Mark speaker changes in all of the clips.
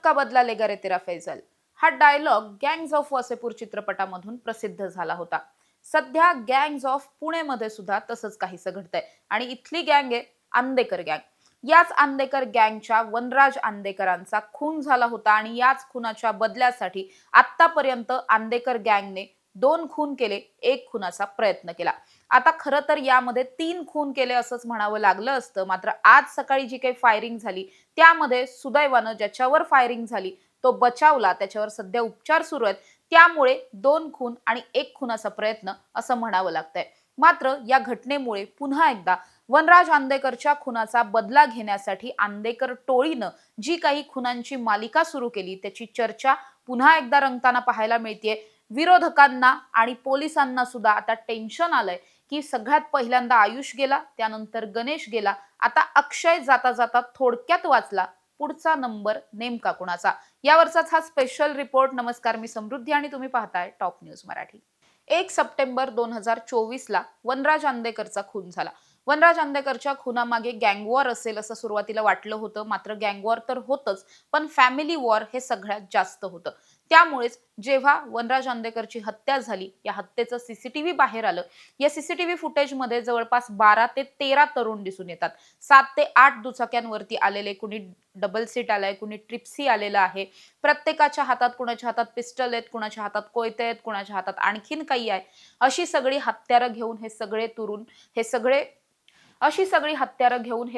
Speaker 1: का बदला लेगा रे तेरा फैजल हा डायलॉग गँग्स ऑफ वासेपूर चित्रपटामधून प्रसिद्ध झाला होता. सध्या गँग्स ऑफ पुणेमध्ये सुद्धा तसंच काहीसं घडतंय आणि इथली गँग आहे आंदेकर गँग. याच आंदेकर गँगच्या वनराज आंदेकरांचा खून झाला होता आणि याच खुनाच्या बदल्यासाठी आतापर्यंत आंदेकर गँगने 2 खून केले, 1 खुनाचा प्रयत्न केला. आता खरं तर यामध्ये 3 खून केले असंच म्हणावं लागलं असतं. मात्र आज सकाळी जी काही फायरिंग झाली त्यामध्ये सुदैवानं ज्याच्यावर फायरिंग झाली तो बचावला, त्याच्यावर सध्या उपचार सुरू आहेत. त्यामुळे 2 खून आणि 1 खुनाचा प्रयत्न असं म्हणावं लागतंय. मात्र या घटनेमुळे पुन्हा एकदा वनराज आंदेकरच्या खुनाचा बदला घेण्यासाठी आंदेकर टोळीनं जी काही खुनांची मालिका सुरू केली त्याची चर्चा पुन्हा एकदा रंगताना पाहायला मिळतेय. विरोधकांना आणि पोलिसांना सुद्धा आता टेन्शन आलंय की सगळ्यात पहिल्यांदा आयुष गेला, त्यानंतर गणेश गेला, आता अक्षय जाता जाता थोडक्यात वाचला. पुढचा नंबर नेमका कुणाचा? यावरचाच हा स्पेशल रिपोर्ट. नमस्कार, मी समृद्धी आणि तुम्ही पाहताय टॉप न्यूज मराठी. 1 सप्टेंबर 2024 ला वनराज आंदेकरचा खून झाला. वनराज आंदेकरच्या खुनामागे गँग वॉर असेल असं सुरुवातीला वाटलं होतं. मात्र गँग वॉर तर होतच, पण फॅमिली वॉर हे सगळ्यात जास्त होतं. त्यामुळेच जेव्हा वनराज आंदेकरची हत्या झाली, या हत्येचं सीसीटीव्ही बाहेर आलं. या सीसीटीव्ही फुटेजमध्ये जवळपास 12 ते 13 तरुण दिसून येतात. 7 ते 8 दुचाक्यांवरती आलेले, कुणी डबल सीट आलाय, कुणी ट्रिप्सी आलेला आहे. प्रत्येकाच्या हातात, कुणाच्या हातात पिस्टल आहेत, कुणाच्या हातात कोयते आहेत, कुणाच्या हातात आणखीन काही आहे. अशी सगळी हत्यारं घेऊन हे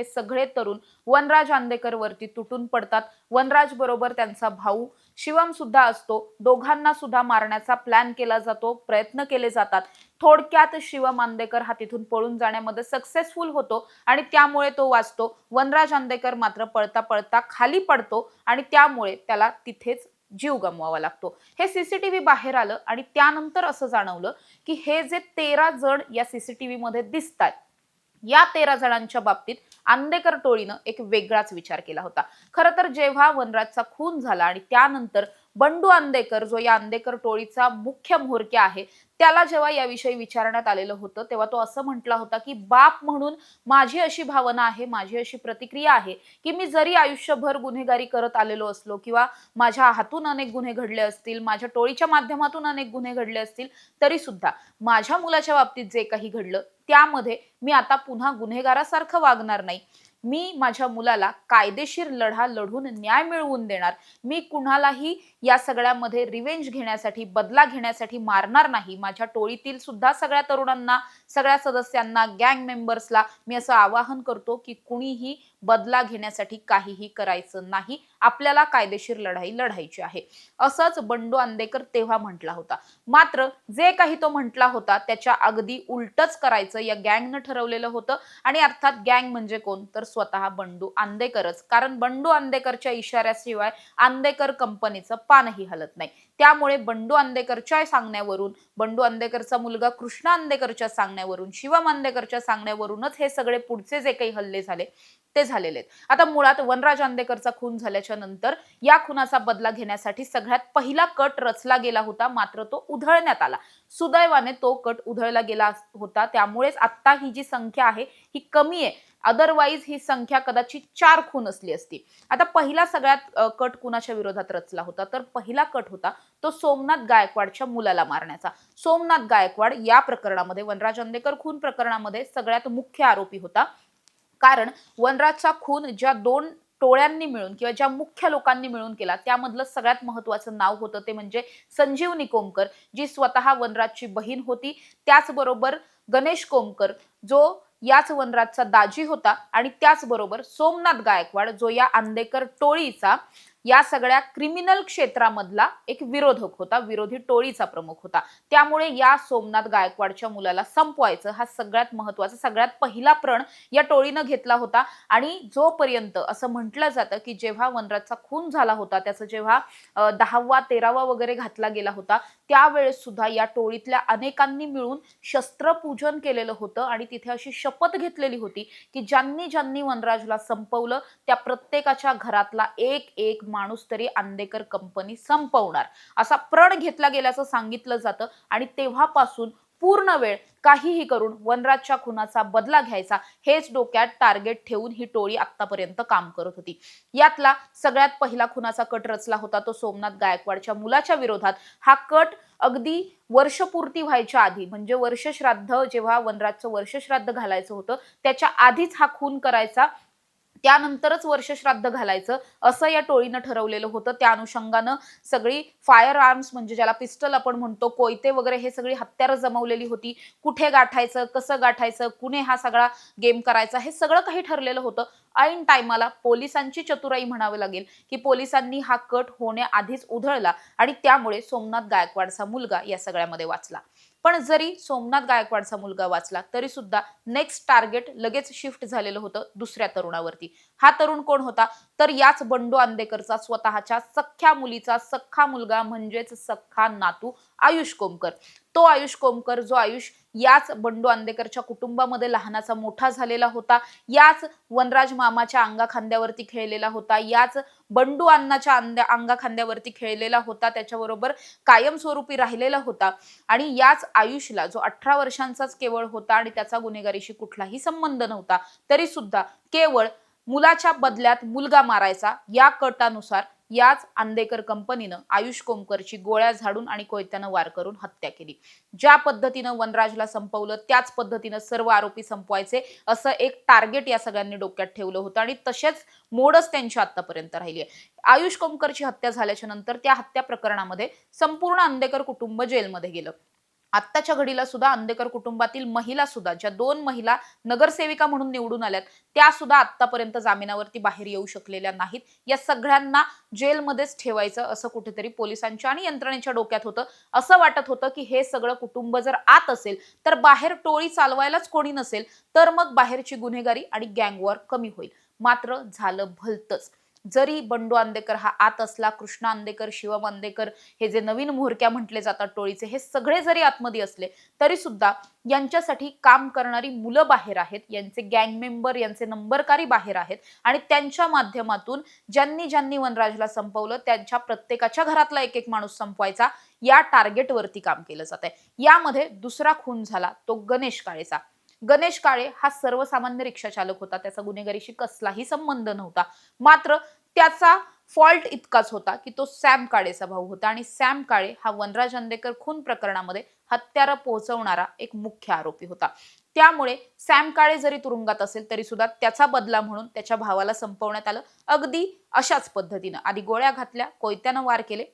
Speaker 1: सगळे तरुण वनराज आंदेकर वरती तुटून पडतात. वनराज बरोबर त्यांचा भाऊ शिवम सुद्धा असतो. दोघांना सुद्धा मारण्याचा प्लॅन केला जातो, प्रयत्न केले जातात. थोडक्यात शिवम आंदेकर हा तिथून पळून जाण्यामध्ये सक्सेसफुल होतो आणि त्यामुळे तो वाचतो. वनराज आंदेकर मात्र पळता पळता खाली पडतो आणि त्यामुळे त्याला तिथेच जीव गमवावा लागतो. हे सीसीटीव्ही बाहेर आलं आणि त्यानंतर असं जाणवलं की हे जे 13 जण या सीसीटीव्ही मध्ये दिसतात, या 13 जणांच्या बाबतीत आंदेकर टोळीनं एक वेगळाच विचार केला होता. खरं तर जेव्हा वनराजचा खून झाला आणि त्यानंतर बंडू आंदेकर, जो या आंदेकर टोळीचा मुख्य म्होरक्या आहे, त्याला जेव्हा याविषयी विचारण्यात आलेलं होतं तेव्हा तो असं म्हटला होता की बाप म्हणून माझी अशी भावना आहे, माझी अशी प्रतिक्रिया आहे की मी जरी आयुष्यभर गुन्हेगारी करत आलेलो असलो किंवा माझ्या हातून अनेक गुन्हे घडले असतील, माझ्या टोळीच्या माध्यमातून अनेक गुन्हे घडले असतील, तरी सुद्धा माझ्या मुलाच्या बाबतीत जे काही घडलं त्यामध्ये मी आता पुन्हा गुन्हेगारासारखं वागणार नाही. मी माझ्या मुलाला कायदेशीर लढा लढून न्याय मिळवून देणार. मी कुणालाही या सगळ्यामध्ये रिवेंज घेण्यासाठी, बदला घेण्यासाठी मारणार नाही. माझ्या टोळीतील सुद्धा सगळ्या तरुणांना, सगळ्या सदस्यांना, गँग मेंबर्सला मी असं आवाहन करतो की कुणीही बदला घेण्यासाठी काहीही करायचं नाही. आपल्याला कायदेशीर लढाई लढायची आहे. असंच बंडू आंदेकर तेव्हा म्हटला होता. मात्र जे काही तो म्हटला होता त्याच्या अगदी उलटच करायचं या गँगनं ठरवलेलं होतं आणि अर्थात गँग म्हणजे कोण तर स्वतः बंडू आंदेकरच. कारण बंडू आंदेकरच्या इशाऱ्याशिवाय आंदेकर कंपनीचं पानही हलत नाही. त्यामुळे बंडू आंदेकरच्या सांगण्यावरून, बंडू आंदेकरचा मुलगा कृष्णा आंदेकरच्या सांगण्यावरून, शिवम आंदेकरच्या सांगण्यावरूनच हे सगळे पुढचे जे काही हल्ले झाले ते झालेले आहेत. आता मुळात वनराज आंदेकरचा खून झाल्याच्या नंतर या खुनाचा बदला घेण्यासाठी सगळ्यात पहिला कट रचला गेला होता. मात्र तो उधळण्यात आला. सुदैवाने तो कट उधळला गेला होता. त्यामुळेच आता ही जी संख्या आहे ही कमी आहे. अदरवाईज ही संख्या कदाचित 4 खून असली असती. आता पहिला सगळ्यात कट कुणाच्या विरोधात रचला होता तर पहिला कट होता तो सोमनाथ गायकवाडच्या मुलाला मारण्याचा. सोमनाथ गायकवाड या प्रकरणामध्ये, वनराज आंदेकर खून प्रकरणामध्ये सगळ्यात मुख्य आरोपी होता. कारण वनराजचा खून ज्या 2 टोळ्यांनी मिळून किंवा ज्या मुख्य लोकांनी मिळून केला त्यामधलं सगळ्यात महत्वाचं नाव होतं ते म्हणजे संजीवनी कोमकर, जी स्वतः वनराजची बहीण होती. त्याचबरोबर गणेश कोमकर, जो याच वनराजचा दाजी होता आणि त्याचबरोबर सोमनाथ गायकवाड, जो या आंदेकर टोळीचा, या सगळ्या क्रिमिनल क्षेत्रामधला एक विरोधक होता, विरोधी टोळीचा प्रमुख होता. त्यामुळे या सोमनाथ गायकवाडच्या मुलाला संपवायचं हा सगळ्यात महत्वाचा, सगळ्यात पहिला प्रण या टोळीनं घेतला होता. आणि जोपर्यंत असं म्हटलं जातं की जेव्हा वनराजचा खून झाला होता, त्याचं जेव्हा 10वा 13वा वगैरे घातला गेला होता, त्यावेळेस सुद्धा या टोळीतल्या अनेकांनी मिळून शस्त्रपूजन केलेलं होतं आणि तिथे अशी शपथ घेतलेली होती की ज्यांनी ज्यांनी वनराजला संपवलं त्या प्रत्येकाच्या घरातला एक एक माणूस तरी आंदेकर कंपनी संपवणार, असा प्रण घेतला गेल्याचं सांगितलं जातं. आणि तेव्हापासून पूर्ण वेळ काहीही करून वनराजच्या खुनाचा बदला घ्यायचा हेच डोक्यात टार्गेट ठेवून ही टोळी आतापर्यंत काम करत होती. यातला सगळ्यात पहिला खुनाचा कट रचला होता तो सोमनाथ गायकवाडच्या मुलाच्या विरोधात. हा कट अगदी वर्षपूर्ती व्हायच्या आधी म्हणजे वर्षश्राद्ध जेव्हा वनराजचं वर्षश्राद्ध घालायचं होतं त्याच्या आधीच हा खून करायचा, त्यानंतरच वर्षश्राद्ध घालायचं असं या टोळीनं ठरवलेलं होतं. त्या अनुषंगानं सगळी फायर आर्म्स म्हणजे ज्याला पिस्टल आपण म्हणतो, कोयते वगैरे हे सगळी हत्यारं जमवलेली होती. कुठे गाठायचं, कसं गाठायचं, कुणे हा सगळा गेम करायचा हे सगळं काही ठरलेलं होतं. ऐन टायमाला पोलिसांची चतुराई म्हणावं लागेल की पोलिसांनी हा कट होण्याआधीच उधळला आणि त्यामुळे सोमनाथ गायकवाडचा मुलगा या सगळ्यामध्ये वाचला. पण जरी सोमनाथ गायकवाडचा मुलगा वाचला तरी सुद्धा नेक्स्ट टार्गेट लगेच शिफ्ट झालेलं होतं दुसऱ्या तरुणावरती. हा तरुण कोण होता तर याच बंडू आंदेकरचा स्वतःच्या सख्ख्या मुलीचा सख्खा मुलगा म्हणजेच सख्खा नातू आयुष कोमकर. तो आयुष कोमकर जो आयुष याच बंडू आंदेकरच्या कुटुंबामध्ये लहानाचा मोठा झालेला होता, याच वनराज मामाच्या अंगाखांद्यावरती खेळलेला होता, याच बंडू अण्णाच्या अंगाखांद्यावरती खेळलेला होता, त्याच्याबरोबर कायमस्वरूपी राहिलेला होता आणि याच आयुषला जो 18 वर्षांचाच केवळ होता आणि त्याचा गुन्हेगारीशी कुठलाही संबंध नव्हता तरी सुद्धा केवळ मुलाच्या बदल्यात मुलगा मारायचा या कटानुसार याच आंदेकर कंपनीनं आयुष कोमकरची गोळ्या झाडून आणि कोयत्यानं वार करून हत्या केली. ज्या पद्धतीनं वनराजला संपवलं त्याच पद्धतीनं सर्व आरोपी संपवायचे असं एक टार्गेट या सगळ्यांनी डोक्यात ठेवलं होतं आणि तसेच मोडच त्यांची आतापर्यंत राहिली आहे. आयुष कोमकरची हत्या झाल्याच्या नंतर त्या हत्या प्रकरणामध्ये संपूर्ण आंदेकर कुटुंब जेलमध्ये गेलं. आत्ताच्या घडीला सुद्धा आंदेकर कुटुंबातील महिला सुद्धा ज्या 2 महिला नगरसेविका म्हणून निवडून आल्यात त्या सुद्धा आतापर्यंत जामिनावरती बाहेर येऊ शकलेल्या नाहीत. या सगळ्यांना जेलमध्येच ठेवायचं असं कुठेतरी पोलिसांच्या आणि यंत्रणेच्या डोक्यात होतं. असं वाटत होतं की हे सगळं कुटुंब जर आत असेल तर बाहेर टोळी चालवायलाच कोणी नसेल तर मग बाहेरची गुन्हेगारी आणि गँगवॉर कमी होईल. मात्र झालं भलतंच. जरी बंडू आंदेकर हा आत असला, कृष्णा आंदेकर, शिवम आंदेकर हे जे नवीन म्होरक्या म्हटले जातात टोळीचे हे सगळे जरी आतमध्ये असले तरी सुद्धा यांच्यासाठी काम करणारी मुलं बाहेर आहेत, यांचे गँग मेंबर यांचे नंबरकारी बाहेर आहेत आणि त्यांच्या माध्यमातून ज्यांनी ज्यांनी वनराजला संपवलं त्यांच्या प्रत्येकाच्या घरातला एक एक माणूस संपवायचा या टार्गेटवरती काम केलं जात आहे. यामध्ये दुसरा खून झाला तो गणेश काळेचा. गणेश काळे हा सर्वसामान्य रिक्षा चालक होता, त्याचा गुन्हेगारीशी कसलाही संबंध नव्हता. मात्र त्याचा फॉल्ट इतकाच होता की तो सॅम काळेचा भाऊ होता आणि सॅम काळे हा वनराज आंदेकर खून प्रकरणामध्ये हत्यारं पोहोचवणारा एक मुख्य आरोपी होता. त्यामुळे सॅम काळे जरी तुरुंगात असेल तरी सुद्धा त्याचा बदला म्हणून त्याच्या भावाला संपवण्यात आलं. अगदी अशाच पद्धतीनं आधी गोळ्या घातल्या, कोयत्यानं वार केले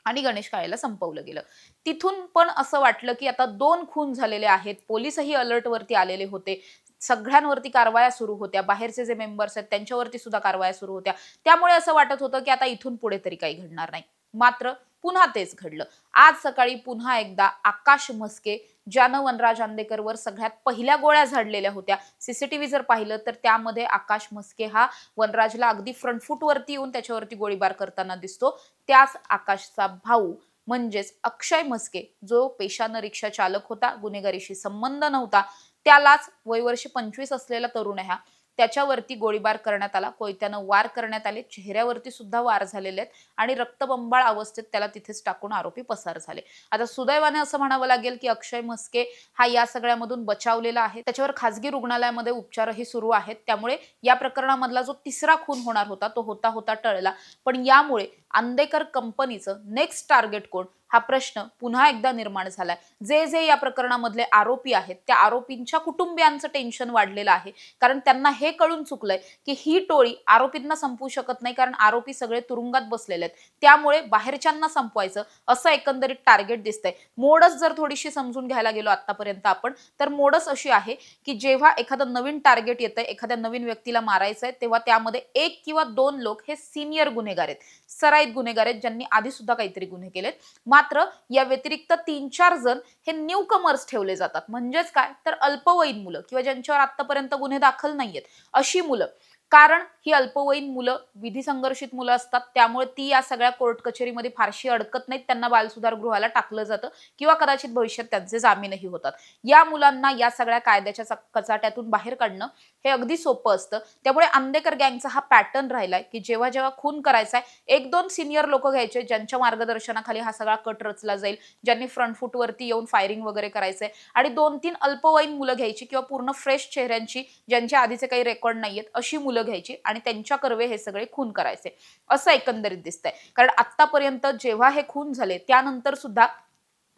Speaker 1: आणि गणेश काळेला संपवलं गेलं. तिथून पण असं वाटलं की आता 2 खून झालेले आहेत, पोलीसही अलर्टवरती आलेले होते, सगळ्यांवरती कारवाया सुरू होत्या, बाहेरचे जे मेंबर्स आहेत त्यांच्यावरती सुद्धा कारवाया सुरू होत्या. त्यामुळे असं वाटत होतं की आता इथून पुढे तरी काही घडणार नाही. मात्र पुन्हा तेच घडलं. आज सकाळी पुन्हा एकदा आकाश म्हस्के ज्यानं वनराज आंदेकरवर सगळ्यात पहिल्या गोळ्या झाडलेल्या होत्या, सीसीटीव्ही जर पाहिलं तर त्यामध्ये आकाश म्हस्के हा वनराजला अगदी फ्रंट फूटवरती येऊन त्याच्यावरती गोळीबार करताना दिसतो. त्याच आकाशचा भाऊ म्हणजेच अक्षय म्हस्के जो पेशानं रिक्षा चालक होता, गुन्हेगारीशी संबंध नव्हता, त्यालाच वयवर्ष 25 असलेला तरुण आहे हा, त्याच्यावरती गोळीबार करण्यात आला, कोयत्यानं वार करण्यात आले, चेहऱ्यावरती सुद्धा वार झालेले आहेत आणि रक्तबंबाळ अवस्थेत त्याला तिथेच टाकून आरोपी पसार झाले. आता सुदैवाने असं म्हणावं लागेल की अक्षय म्हस्के हा या सगळ्यामधून बचावलेला आहे, त्याच्यावर खासगी रुग्णालयामध्ये उपचारही सुरू आहेत. त्यामुळे या प्रकरणामधला जो तिसरा खून होणार होता तो होता टळला. पण यामुळे आंदेकर कंपनीचं नेक्स्ट टार्गेट कोण हा प्रश्न पुन्हा एकदा निर्माण झालाय. जे जे या प्रकरणामधले आरोपी आहेत त्या आरोपींच्या कुटुंबियांचं टेन्शन वाढलेलं आहे, कारण त्यांना हे कळून चुकलंय की ही टोळी आरोपींना संपवू शकत नाही, कारण आरोपी सगळे तुरुंगात बसलेले आहेत. त्यामुळे बाहेरच्यांना संपवायचं असं एकंदरीत टार्गेट दिसतंय. मोडच जर थोडीशी समजून घ्यायला गेलो आतापर्यंत आपण तर मोडच अशी आहे की जेव्हा एखादं नवीन टार्गेट येतंय, एखाद्या नवीन व्यक्तीला मारायचंय, तेव्हा त्यामध्ये 1 किंवा 2 लोक हे सिनियर गुन्हेगार आहेत, सराईत गुन्हेगार आहेत, ज्यांनी आधी सुद्धा काहीतरी गुन्हे केलेत. मात्र या व्यतिरिक्त 3-4 जण हे न्यू कमर्स ठेवले जातात. म्हणजेच काय तर अल्पवयीन मुलं किंवा ज्यांच्यावर आतापर्यंत गुन्हे दाखल नाहीयेत अशी मुलं. कारण ही अल्पवयीन मुलं विधी संघर्षित मुलं असतात, त्यामुळे ती या सगळ्या कोर्ट कचेरीमध्ये फारशी अडकत नाहीत. त्यांना बालसुधार गृहाला टाकलं जातं किंवा कदाचित भविष्यात त्यांचे जामीनही होतात. या मुलांना या सगळ्या कायद्याच्या कचाट्यातून बाहेर काढणं हे अगदी सोपं असतं. त्यामुळे आंदेकर गँगचा हा पॅटर्न राहिलाय की जेव्हा जेव्हा खून करायचा आहे, 1-2 सिनियर लोक घ्यायचे ज्यांच्या मार्गदर्शनाखाली हा सगळा कट रचला जाईल, ज्यांनी फ्रंट फूट वरती येऊन फायरिंग वगैरे करायचंय, आणि 2-3 अल्पवयीन मुलं घ्यायची किंवा पूर्ण फ्रेश चेहऱ्यांची ज्यांचे आधीचे काही रेकॉर्ड नाहीयेत अशी मुलं घ्यायची आणि त्यांच्या कर्वे हे सगळे खून करायचे, असं एकंदरीत दिसतंय. कारण आतापर्यंत जेव्हा हे खून झाले त्यानंतर सुद्धा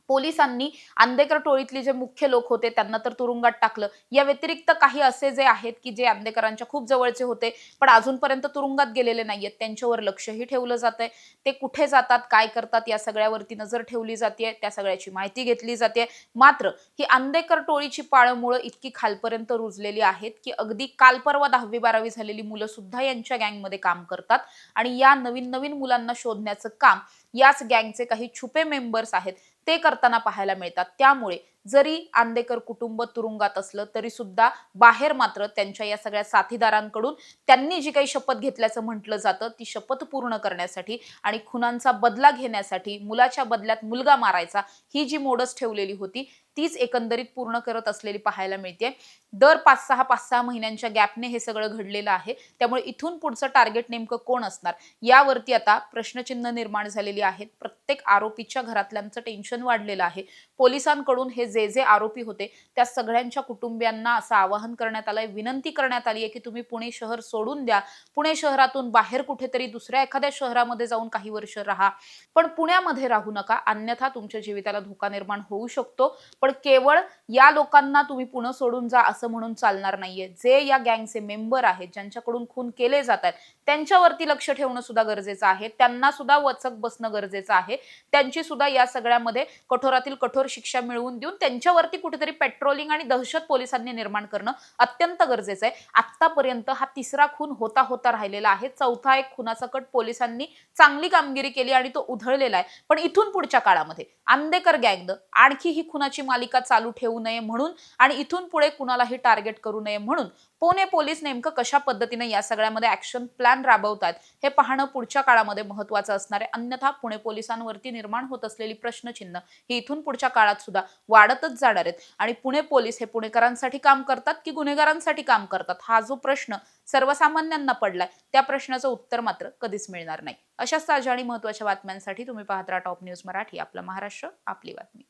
Speaker 1: पोलिसांनी आंदेकर टोळीतले जे मुख्य लोक होते त्यांना तर तुरुंगात टाकलं. या व्यतिरिक्त काही असे जे आहेत की जे आंदेकरांच्या खूप जवळचे होते पण अजूनपर्यंत तुरुंगात गेलेले नाहीयेत, त्यांच्यावर लक्षही ठेवलं जातंय. ते कुठे जातात, काय करतात या सगळ्यावरती नजर ठेवली जाते, त्या सगळ्याची माहिती घेतली जाते. मात्र ही आंदेकर टोळीची पाळंमुळं इतकी खालपर्यंत रुजलेली आहेत की अगदी काल परवा 10वी-12वी झालेली मुलं सुद्धा यांच्या गँगमध्ये काम करतात आणि या नवीन नवीन मुलांना शोधण्याचं काम याच गँगचे काही छुपे मेंबर्स आहेत ते करताना पाहायला मिळतात. त्यामुळे जरी आंदेकर कुटुंब तुरुंगात असलं तरी सुद्धा बाहेर मात्र त्यांच्या या सगळ्या साथीदारांकडून त्यांनी जी काही शपथ घेतल्याचं म्हटलं जातं ती शपथ पूर्ण करण्यासाठी आणि खुनांचा बदला घेण्यासाठी, मुलाच्या बदल्यात मुलगा मारायचा ही जी मोडस ठेवलेली होती तीच एकंदरीत पूर्ण करत असलेली पाहायला मिळते. दर 5-6 महिन्यांच्या गॅपने हे सगळं घडलेलं आहे. त्यामुळे इथून पुढचं टार्गेट नेमकं कोण असणार यावरती आता प्रश्नचिन्ह निर्माण झालेली आहेत. प्रत्येक आरोपीच्या घरातल्यांचं टेन्शन वाढलेलं आहे. पोलिसांकडून हे जे आरोपी होते त्या सगळ्यांच्या कुटुंबियांना असं आवाहन करण्यात आलंय, विनंती करण्यात आली आहे की तुम्ही पुणे शहर सोडून द्या, पुणे शहरातून बाहेर कुठेतरी दुसऱ्या एखाद्या शहरामध्ये जाऊन काही वर्ष राहा, पण पुण्यामध्ये राहू नका, अन्यथा तुमच्या जीविताला धोका निर्माण होऊ शकतो. पण केवळ या लोकांना तुम्ही पुणे सोडून जा असं म्हणून चालणार नाहीये. जे या गँगचे मेंबर आहेत, ज्यांच्याकडून खून केले जात आहेत, त्यांच्यावरती लक्ष ठेवणं सुद्धा गरजेचं आहे. त्यांना सुद्धा वचक बसणं गरजेचं आहे. त्यांची सुद्धा या सगळ्यामध्ये कठोरातील कठोर शिक्षा मिळवून देऊन त्यांच्यावरती कुठेतरी पेट्रोलिंग आणि दहशत पोलिसांनी निर्माण करणं अत्यंत गरजेचं आहे. आतापर्यंत हा 3रा खून होता राहिलेला आहे. 4था एक खुनाचा कट पोलिसांनी चांगली कामगिरी केली आणि तो उधळलेला आहे. पण इथून पुढच्या काळामध्ये आंदेकर गँग आणखी ही खुनाची मालिका चालू ठेवू नये म्हणून आणि इथून पुढे कुणालाही टार्गेट करू नये म्हणून पुणे पोलीस नेमकं कशा पद्धतीने या सगळ्यामध्ये ऍक्शन प्लॅन राबवतात हे पाहणं पुढच्या काळामध्ये महत्त्वाचं असणार आहे. अन्यथा पुणे पोलिसांवरती निर्माण होत असलेली प्रश्नचिन्ह ही इथून पुढच्या काळात सुद्धा वाढतच जाणार आहेत. आणि पुणे पोलीस हे पुणेकरांसाठी काम करतात की गुन्हेगारांसाठी काम करतात हा जो प्रश्न सर्वसामान्यांना पडलाय त्या प्रश्नाचं उत्तर मात्र कधीच मिळणार नाही. अशाच ताज्या आणि महत्त्वाच्या बातम्यांसाठी तुम्ही पाहत राहा टॉप न्यूज मराठी. आपला महाराष्ट्र, आपली बातमी.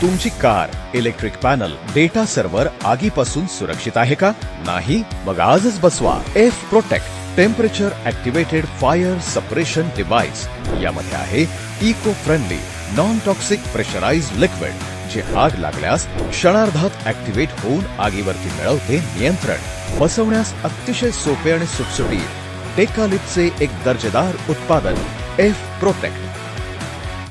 Speaker 2: तुमची car, electric panel, data server आगीपासून सुरक्षित आहे का? नाही? मग आजच बसवा F protect temperature activated fire suppression device. यामध्ये आहे eco friendly non toxic pressurised liquid जे आग लागल्यास क्षणार्धात ऍक्टिव्हेट होऊन आगीवरती मिळवते नियंत्रण. बसवण्यास अतिशय सोपे आणि सुटसुटीत टेकालिपचे एक दर्जेदार उत्पादन एफ प्रोटेक्ट.